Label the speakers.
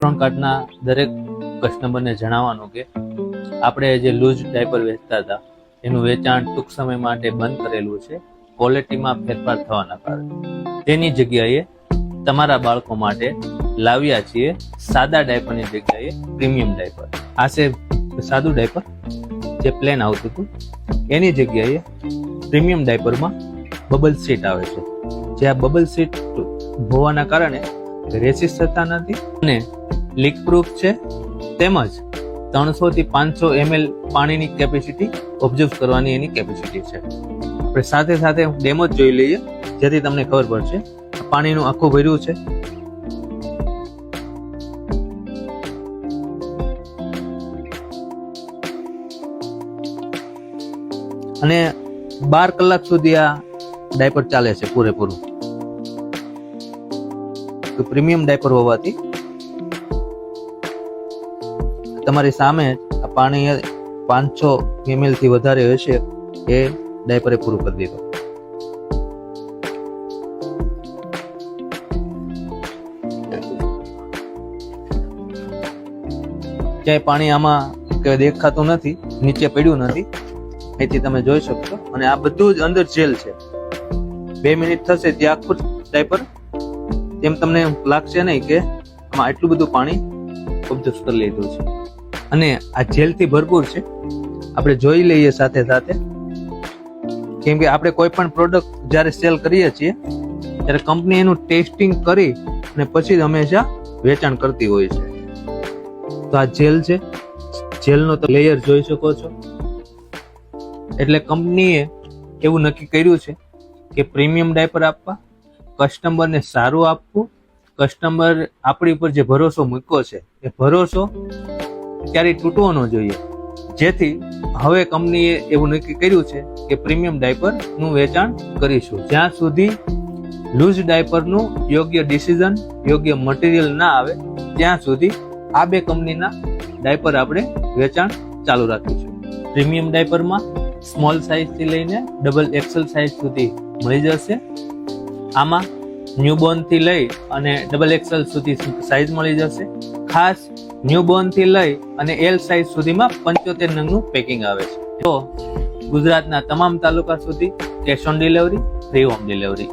Speaker 1: Ration કાર્ડના દરેક કસ્ટમરને જણાવવાનું કે આપણે જે લૂઝ ડાયપર વેચતા હતા એનું વેચાણ ટૂંક સમય માટે બંધ કરેલું છે ક્વોલિટીમાં ફેરફાર થવાના કારણે. તેની જગ્યાએ તમારા બાળકો માટે લાવ્યા છીએ સાદા ડાયપરની જગ્યાએ પ્રીમિયમ ડાયપર. આ છે સાદું ડાયપર જે પ્લેન આવતું હતું, એની જગ્યાએ પ્રીમિયમ ડાયપરમાં બબલ સીટ આવે છે. જે આ બબલ સીટ હોવાના કારણે રેસિસ થતા નથી અને લીક પ્રૂફ છે, તેમજ 300 થી 500 ml પાણીની કેપેસિટી ઓબ્ઝર્વ કરવાની એની કેપેસિટી છે. આપણે સાથે સાથે ડેમો જ જોઈ લઈએ જેથી તમને ખબર પડશે. પાણીનું આખું ભર્યું છે. અને 12 કલાક સુધી આ ડાયપર ચાલે છે પૂરેપૂરું. તો પ્રીમિયમ ડાયપર હોવાથી તમારી સામે આ પાણી 500 ml થી વધારે હશે એ ડાયપરે પૂરું કરી દીધું. ક્યાંય પાણી આમાં દેખાતું નથી, નીચે પડ્યું નથી, અહીંથી તમે જોઈ શકશો. અને આ બધું જ અંદર જેલ છે. 2 મિનિટ થશે ત્યાં આખું ડાયપર તેમ તમને લાગશે નહીં કે આમાં આટલું બધું પાણી ઓબ્ઝર્વ કરી લીધું છે. અને આ જેલથી ભરપૂર છે. આપણે જોઈ લઈએ સાથે સાથે, કેમ કે આપણે કોઈ પણ પ્રોડક્ટ જ્યારે સેલ કરીએ છીએ ત્યારે કંપની એનું ટેસ્ટિંગ કરી અને પછી જ હંમેશા વેચાણ કરતી હોય છે. તો આ જેલ છે, જેલનો તો લેયર જોઈ શકો છો. એટલે કંપનીએ એવું નક્કી કર્યું છે કે પ્રીમિયમ ડાયપર આપવા, કસ્ટમરને સારું આપવું. કસ્ટમર આપણી ઉપર જે ભરોસો મૂક્યો છે એ ભરોસો ક્યારેય તૂટવો ન જોઈએ. જેથી હવે કંપનીએ એવું નક્કી કર્યું છે કે પ્રીમિયમ ડાયપરનું વેચાણ કરીશું. જ્યાં સુધી લૂઝ ડાયપરનું યોગ્ય ડિસિઝન, યોગ્ય મટીરિયલ ના આવે ત્યાં સુધી આ બે કંપનીના ડાયપર આપણે વેચાણ ચાલુ રાખીશું. પ્રીમિયમ ડાયપરમાં સ્મોલ સાઇઝથી લઈને ડબલ એક્સેલ સાઇઝ સુધી મળી જશે. આમાં ન્યૂબોર્ન થી લઈ અને ડબલ એક્સેલ સુધી સાઇઝ મળી જશે. ખાસ ન્યૂબોર્ન થી લઈ અને એલ સાઇઝ સુધીમાં 75 નંગનું પેકિંગ આવે છે. તો ગુજરાતના તમામ તાલુકા સુધી cash on delivery, free home delivery.